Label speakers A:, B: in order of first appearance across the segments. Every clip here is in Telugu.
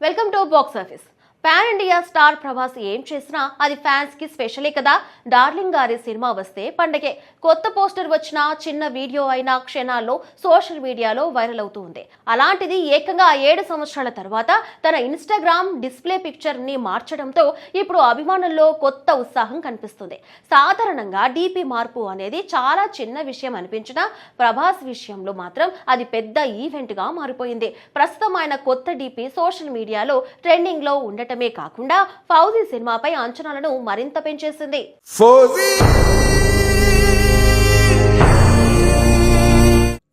A: Welcome to box office. Pan India star Prabhas ఏం చేసినా అది ఫ్యాన్స్ కి స్పెషలే కదా. డార్లింగ్ గారి సినిమా వస్తే పండగే. కొత్త పోస్టర్ వచ్చినా చిన్న వీడియో అయినా క్షణాల్లో సోషల్ మీడియాలో వైరల్ అవుతూ ఉంది. అలాంటిది ఏకంగా 7 సంవత్సరాల తర్వాత తన ఇన్స్టాగ్రామ్ డిస్ప్లే పిక్చర్ ని మార్చడంతో ఇప్పుడు అభిమానుల్లో కొత్త ఉత్సాహం కనిపిస్తుంది. సాధారణంగా డీపీ మార్పు అనేది చాలా చిన్న విషయం అనిపించినా ప్రభాస్ విషయంలో మాత్రం అది పెద్ద ఈవెంట్ గా మారిపోయింది. ప్రస్తుతం ఆయన కొత్త డీపీ సోషల్ మీడియాలో ట్రెండింగ్ లో ఉండటం కాకుండా ఫౌజీ సినిమాపై అంచనాలను మరింత పెంచేసింది.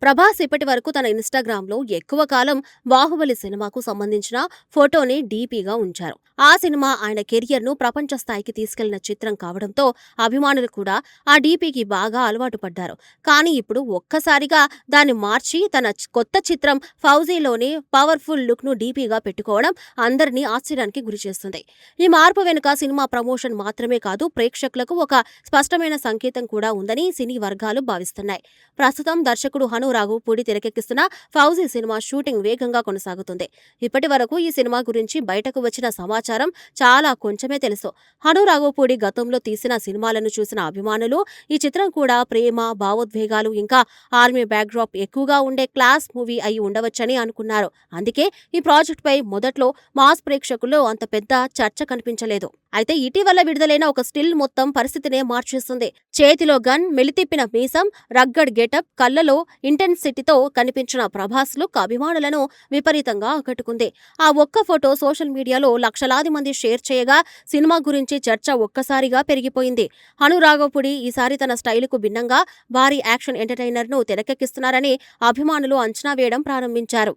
A: ప్రభాస్ ఇప్పటి వరకు తన ఇన్స్టాగ్రామ్ లో ఎక్కువ కాలం బాహుబలి సినిమాకు సంబంధించిన ఫోటోని డీపీగా ఉంచారు. ఆ సినిమా ఆయన కెరియర్ ను ప్రపంచ స్థాయికి తీసుకెళ్లిన చిత్రం కావడంతో అభిమానులు కూడా ఆ డీపీకి బాగా అలవాటు పడ్డారు. కానీ ఇప్పుడు ఒక్కసారిగా దాన్ని మార్చి తన కొత్త చిత్రం ఫౌజీలోని పవర్ఫుల్ లుక్ ను డీపీగా పెట్టుకోవడం అందరినీ ఆశ్చర్యానికి గురిచేస్తుంది. ఈ మార్పు వెనుక సినిమా ప్రమోషన్ మాత్రమే కాదు, ప్రేక్షకులకు ఒక స్పష్టమైన సంకేతం కూడా ఉందని సినీ వర్గాలు భావిస్తున్నాయి. ప్రస్తుతం దర్శకుడు హను రాఘవపూడి తెరకెక్కిస్తున్న ఫౌజీ సినిమా షూటింగ్ వేగంగా కొనసాగుతుంది. ఇప్పటి వరకు ఈ సినిమా గురించి బయటకు వచ్చిన సమాచారం చాలా కొంచెమే తెలుసు. హను రాఘవపూడి గతంలో తీసిన సినిమాలను చూసిన అభిమానులు ఈ చిత్రం కూడా ప్రేమ, భావోద్వేగాలు ఇంకా ఆర్మీ బ్యాక్డ్రాప్ ఎక్కువగా ఉండే క్లాస్ మూవీ అయి ఉండవచ్చని అనుకున్నారు. అందుకే ఈ ప్రాజెక్ట్ పై మొదట్లో మాస్ ప్రేక్షకుల్లో అంత పెద్ద చర్చ కనిపించలేదు. అయితే ఇటీవల విడుదలైన ఒక స్టిల్ మొత్తం పరిస్థితినే మార్చేస్తుంది. చేతిలో గన్, మెలితిప్పిన మీసం, రగ్గడ్ గెటప్, కళ్ళలో ఇంటెన్సిటీతో కనిపించిన ప్రభాస్ లుక్ అభిమానులను విపరీతంగా ఆకట్టుకుంది. ఆ ఒక్క ఫోటో సోషల్ మీడియాలో లక్షలాది మంది షేర్ చేయగా సినిమా గురించి చర్చ ఒక్కసారిగా పెరిగిపోయింది. హను రాఘవపూడి ఈసారి తన స్టైలుకు భిన్నంగా భారీ యాక్షన్ ఎంటర్టైనర్ ను తెరకెక్కిస్తున్నారని అభిమానులు అంచనా వేయడం ప్రారంభించారు.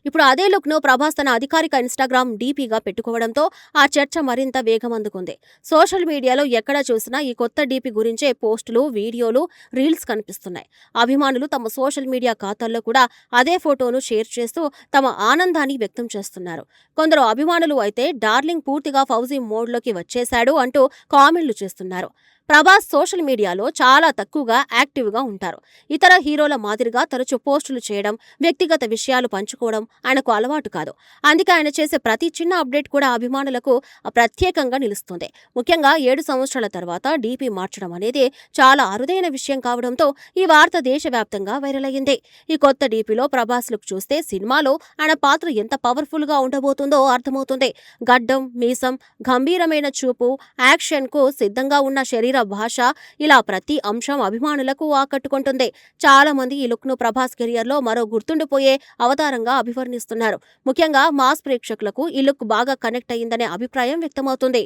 A: ఇప్పుడు అదే లుక్ ను ప్రభాస్ తన అధికారిక ఇన్స్టాగ్రామ్ డీపీగా పెట్టుకోవడంతో ఆ చర్చ మరింత వేగం అందుకుంది. సోషల్ మీడియాలో ఎక్కడ చూసినా ఈ కొత్త డీపీ గురించే పోస్టులు, వీడియోలు, రీల్స్ కనిపిస్తున్నాయి. అభిమానులు తమ సోషల్ మీడియా ఖాతాల్లో కూడా అదే ఫోటోను షేర్ చేస్తూ తమ ఆనందాన్ని వ్యక్తం చేస్తున్నారు. కొందరు అభిమానులు అయితే డార్లింగ్ పూర్తిగా ఫౌజీ మోడ్లోకి వచ్చేశాడు అంటూ కామెంట్లు చేస్తున్నారు. ప్రభాస్ సోషల్ మీడియాలో చాలా తక్కువగా యాక్టివ్గా ఉంటారు. ఇతర హీరోల మాదిరిగా తరచూ పోస్టులు చేయడం, వ్యక్తిగత విషయాలు పంచుకోవడం ఆయనకు అలవాటు కాదు. అందుకే ఆయన చేసే ప్రతి చిన్న అప్డేట్ కూడా అభిమానులకు ప్రత్యేకంగా నిలుస్తుంది. ముఖ్యంగా 7 సంవత్సరాల తర్వాత డీపీ మార్చడం అనేది చాలా అరుదైన విషయం కావడంతో ఈ వార్త దేశవ్యాప్తంగా వైరల్ అయ్యింది. ఈ కొత్త డీపీలో ప్రభాస్ లుక్ చూస్తే సినిమాలో ఆయన పాత్ర ఎంత పవర్ఫుల్ గా ఉండబోతుందో అర్థమవుతుంది. గడ్డం, మీసం, గంభీరమైన చూపు, యాక్షన్ కు సిద్ధంగా ఉన్న శరీర భాష, ఇలా ప్రతి అంశం అభిమానులకు ఆకట్టుకుంటుంది. చాలా మంది ఈ లుక్ ను ప్రభాస్ కెరియర్ లో మరో గుర్తుండిపోయే అవతారంగా అభివర్ణిస్తున్నారు. ముఖ్యంగా మాస్ ప్రేక్షకులకు ఈ లుక్ బాగా కనెక్ట్ అయ్యిందనే అభిప్రాయం వ్యక్తమవుతుంది.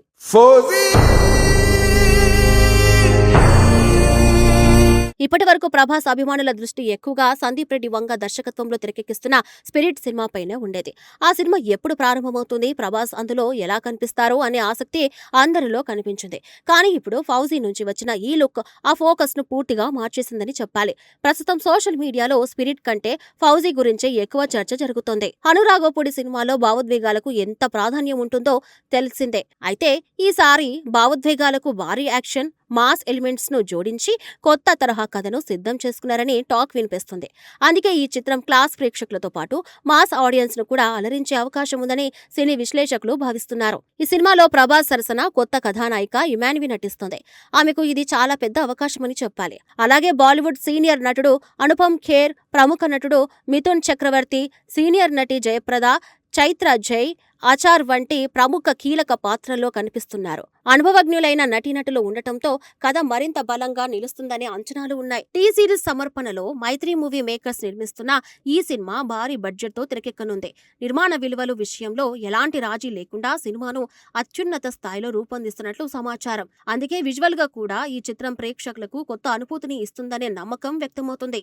A: ఇప్పటి వరకు ప్రభాస్ అభిమానుల దృష్టి ఎక్కువగా సందీప్ రెడ్డి వంగ దర్శకత్వంలో తెరకెక్కిస్తున్న స్పిరిట్ సినిమాపైనే ఉండేది. ఆ సినిమా ఎప్పుడు ప్రారంభమవుతుంది, ప్రభాస్ అందులో ఎలా కనిపిస్తారు అనే ఆసక్తి అందరిలో కనిపించింది. కానీ ఇప్పుడు ఫౌజీ నుంచి వచ్చిన ఈ లుక్ ఆ ఫోకస్ ను పూర్తిగా మార్చేసిందని చెప్పాలి. ప్రస్తుతం సోషల్ మీడియాలో స్పిరిట్ కంటే ఫౌజీ గురించే ఎక్కువ చర్చ జరుగుతోంది. హను రాఘవపూడి సినిమాలో భావోద్వేగాలకు ఎంత ప్రాధాన్యం ఉంటుందో తెలిసిందే. అయితే ఈసారి భావోద్వేగాలకు భారీ యాక్షన్, మాస్ ఎలిమెంట్స్ ను జోడించి కొత్త తరహా కథను సిద్ధం చేసుకున్నారని టాక్ వినిపిస్తుంది. అందుకే ఈ చిత్రం క్లాస్ ప్రేక్షకులతో పాటు మాస్ ఆడియన్స్ ను కూడా అలరించే అవకాశం ఉందని సినీ విశ్లేషకులు భావిస్తున్నారు. ఈ సినిమాలో ప్రభాస్ సరసన కొత్త కథానాయిక ఇమాన్వి నటిస్తుంది. ఆమెకు ఇది చాలా పెద్ద అవకాశమని చెప్పాలి. అలాగే బాలీవుడ్ సీనియర్ నటుడు అనుపమ్ ఖేర్, ప్రముఖ నటుడు మిథున్ చక్రవర్తి, సీనియర్ నటి జయప్రద, చైత్ర జై, ఆచార్ వంటి ప్రముఖ కీలక పాత్రల్లో కనిపిస్తున్నారు. అనుభవజ్ఞులైన నటీనటులు ఉండటంతో కథ మరింత బలంగా నిలుస్తుందనే అంచనాలు ఉన్నాయి. టీ సిరీస్ సమర్పణలో మైత్రి మూవీ మేకర్స్ నిర్మిస్తున్న ఈ సినిమా భారీ బడ్జెట్ తో తెరకెక్కనుంది. నిర్మాణ విలువలు విషయంలో ఎలాంటి రాజీ లేకుండా సినిమాను అత్యున్నత స్థాయిలో రూపొందిస్తున్నట్లు సమాచారం. అందుకే విజువల్ గా కూడా ఈ చిత్రం ప్రేక్షకులకు కొత్త అనుభూతిని ఇస్తుందనే నమ్మకం వ్యక్తమవుతుంది.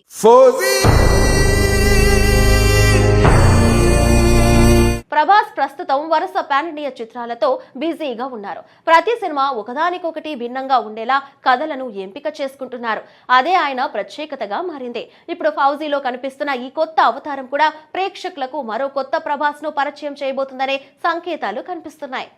A: ప్రభాస్ ప్రస్తుతం వరుస పాన్ ఇండియా చిత్రాలతో బిజీగా ఉన్నారు. ప్రతి సినిమా ఒకదానికొకటి భిన్నంగా ఉండేలా కథలను ఎంపిక చేసుకుంటున్నారు. అదే ఆయన ప్రత్యేకతగా మారింది. ఇప్పుడు ఫౌజీలో కనిపిస్తున్న ఈ కొత్త అవతారం కూడా ప్రేక్షకులకు మరో కొత్త ప్రభాస్ ను పరిచయం చేయబోతుందనే సంకేతాలు కనిపిస్తున్నాయి.